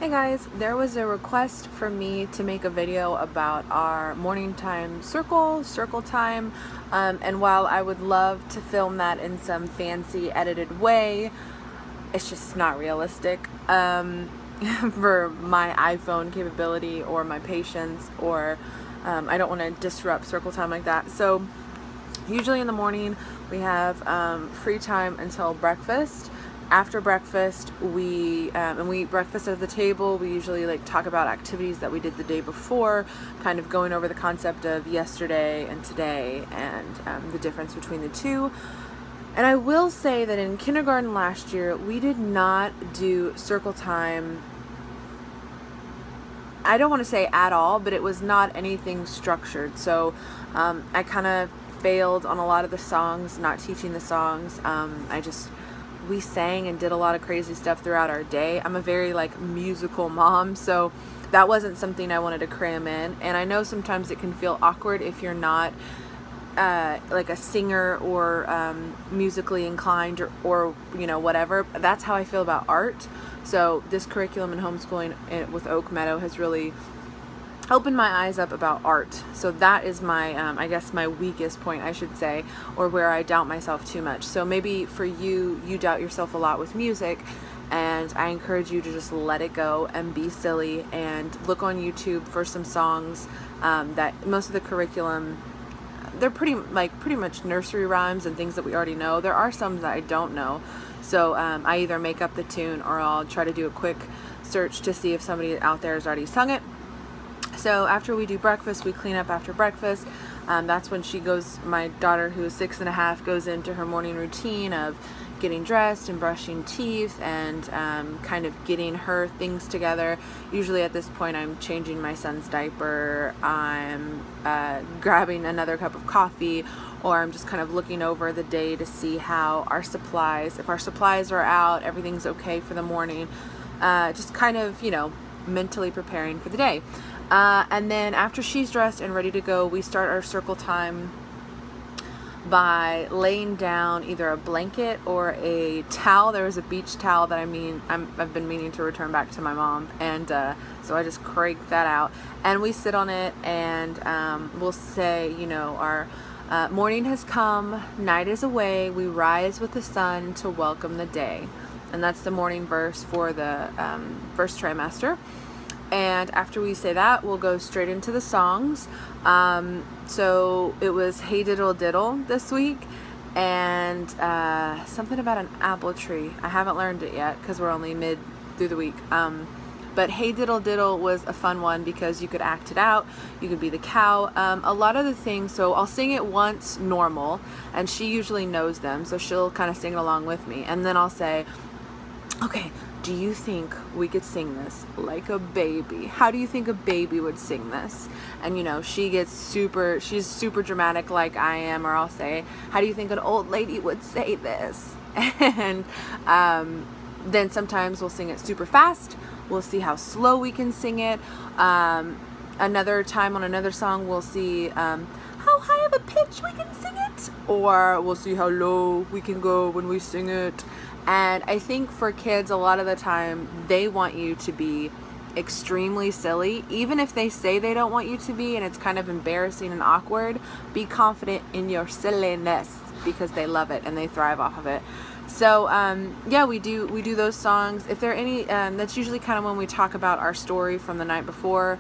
Hey guys, there was a request for me to make a video about our morning time circle time, and while I would love to film that in some fancy edited way, it's just not realistic for my iPhone capability or my patience, or I don't want to disrupt circle time like that. So usually in the morning we have free time until breakfast. After breakfast, we eat breakfast at the table. We usually talk about activities that we did the day before, kind of going over the concept of yesterday and today and the difference between the two. And I will say that in kindergarten last year, we did not do circle time. I don't want to say at all, but it was not anything structured. So I kind of failed on a lot of the songs, not teaching the songs. We sang and did a lot of crazy stuff throughout our day. I'm a very musical mom, so that wasn't something I wanted to cram in. And I know sometimes it can feel awkward if you're not a singer or musically inclined or whatever. That's how I feel about art. So this curriculum in homeschooling with Oak Meadow has really opened my eyes up about art. So that is my I guess my weakest point, I should say, or where I doubt myself too much. So maybe for you doubt yourself a lot with music, and I encourage you to just let it go and be silly and look on YouTube for some songs that most of the curriculum, they're pretty much nursery rhymes and things that we already know. There are some that I don't know, so I either make up the tune or I'll try to do a quick search to see if somebody out there has already sung it. So after we do breakfast, we clean up after breakfast. That's when my daughter, who is 6.5, goes into her morning routine of getting dressed and brushing teeth and kind of getting her things together. Usually at this point I'm changing my son's diaper, I'm grabbing another cup of coffee, or I'm just kind of looking over the day to see how if our supplies are out, everything's okay for the morning. Just kind of, mentally preparing for the day. And then after she's dressed and ready to go, we start our circle time by laying down either a blanket or a towel. There was a beach towel that I've been meaning to return back to my mom, and so I just crank that out and we sit on it, and we'll say, our morning has come, night is away, we rise with the sun to welcome the day. And that's the morning verse for the first trimester. And after we say that, we'll go straight into the songs. So it was Hey Diddle Diddle this week, and something about an apple tree. I haven't learned it yet because we're only mid through the week. But Hey Diddle Diddle was a fun one because you could act it out. You could be the cow. A lot of the things, so I'll sing it once normal, and she usually knows them, so she'll kind of sing it along with me. And then I'll say, okay, do you think we could sing this like a baby? How do you think a baby would sing this? And she's super dramatic like I am. Or I'll say, how do you think an old lady would say this? And then sometimes we'll sing it super fast. We'll see how slow we can sing it. Another time on another song, we'll see how high of a pitch we can sing it, or we'll see how low we can go when we sing it. And I think for kids, a lot of the time, they want you to be extremely silly. Even if they say they don't want you to be, and it's kind of embarrassing and awkward, be confident in your silliness, because they love it and they thrive off of it. So yeah, we do those songs. If there are any, that's usually kind of when we talk about our story from the night before.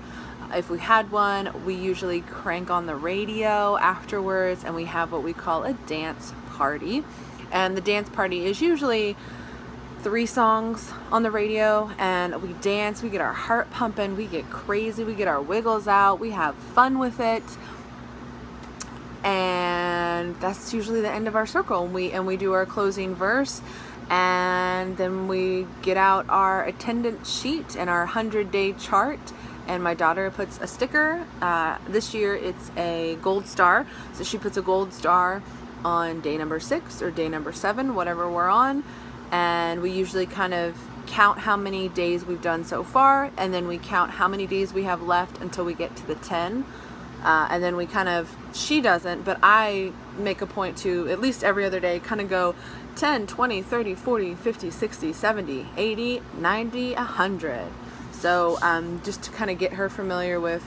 If we had one, we usually crank on the radio afterwards, and we have what we call a dance party. And the dance party is usually 3 songs on the radio, and we dance, we get our heart pumping, we get crazy, we get our wiggles out, we have fun with it. And that's usually the end of our circle. And we do our closing verse, and then we get out our attendance sheet and our 100-day chart, and my daughter puts a sticker. This year it's a gold star, so she puts a gold star on day number 6 or day number 7, whatever we're on. And we usually kind of count how many days we've done so far, and then we count how many days we have left until we get to the 10. And then we she doesn't, but I make a point to, at least every other day, kind of go 10, 20, 30, 40, 50, 60, 70, 80, 90, 100. So just to kind of get her familiar with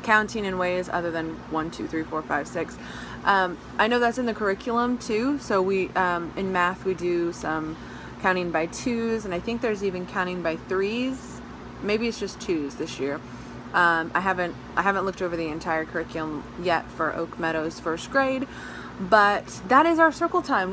counting in ways other than 1, 2, 3, 4, 5, 6. I know that's in the curriculum too. So we in math we do some counting by 2s, and I think there's even counting by 3s. Maybe it's just 2s this year. I haven't looked over the entire curriculum yet for Oak Meadow's first grade, but that is our circle time.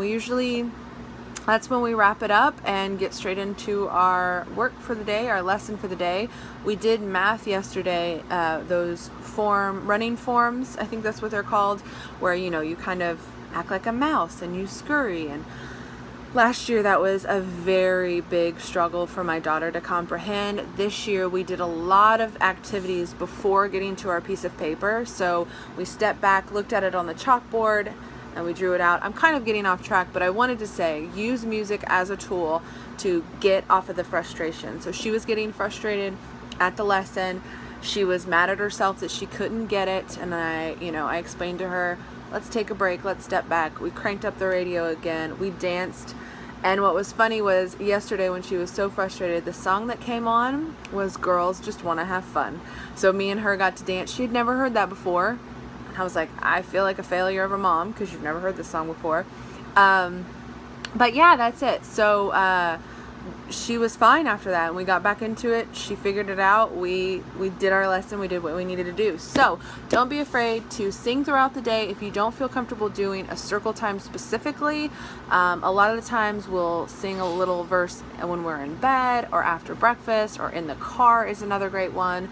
That's when we wrap it up and get straight into our work for the day, our lesson for the day. We did math yesterday, those running forms, I think that's what they're called, where you kind of act like a mouse and you scurry. And last year that was a very big struggle for my daughter to comprehend. This year we did a lot of activities before getting to our piece of paper. So we stepped back, looked at it on the chalkboard, and we drew it out. I'm kind of getting off track, but I wanted to say use music as a tool to get off of the frustration. So she was getting frustrated at the lesson. She was mad at herself that she couldn't get it, and I explained to her, let's take a break, let's step back. We cranked up the radio again, we danced, and what was funny was yesterday when she was so frustrated, the song that came on was Girls Just Wanna Have Fun. So me and her got to dance. She had never heard that before. I was like, I feel like a failure of a mom because you've never heard this song before. But yeah, that's it. So she was fine after that, and we got back into it. She figured it out. We did our lesson. We did what we needed to do. So don't be afraid to sing throughout the day. If you don't feel comfortable doing a circle time specifically, a lot of the times we'll sing a little verse when we're in bed or after breakfast or in the car is another great one.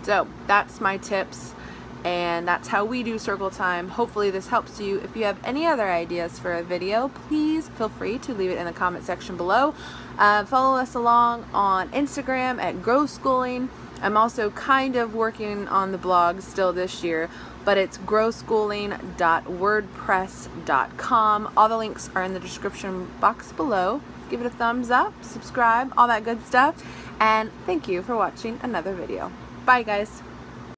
So that's my tips. And that's how we do circle time. Hopefully this helps you. If you have any other ideas for a video, please feel free to leave it in the comment section below. Follow us along on Instagram at Grow Schooling. I'm also kind of working on the blog still this year, but it's growschooling.wordpress.com. All the links are in the description box below. Give it a thumbs up, subscribe, all that good stuff. And thank you for watching another video. Bye guys.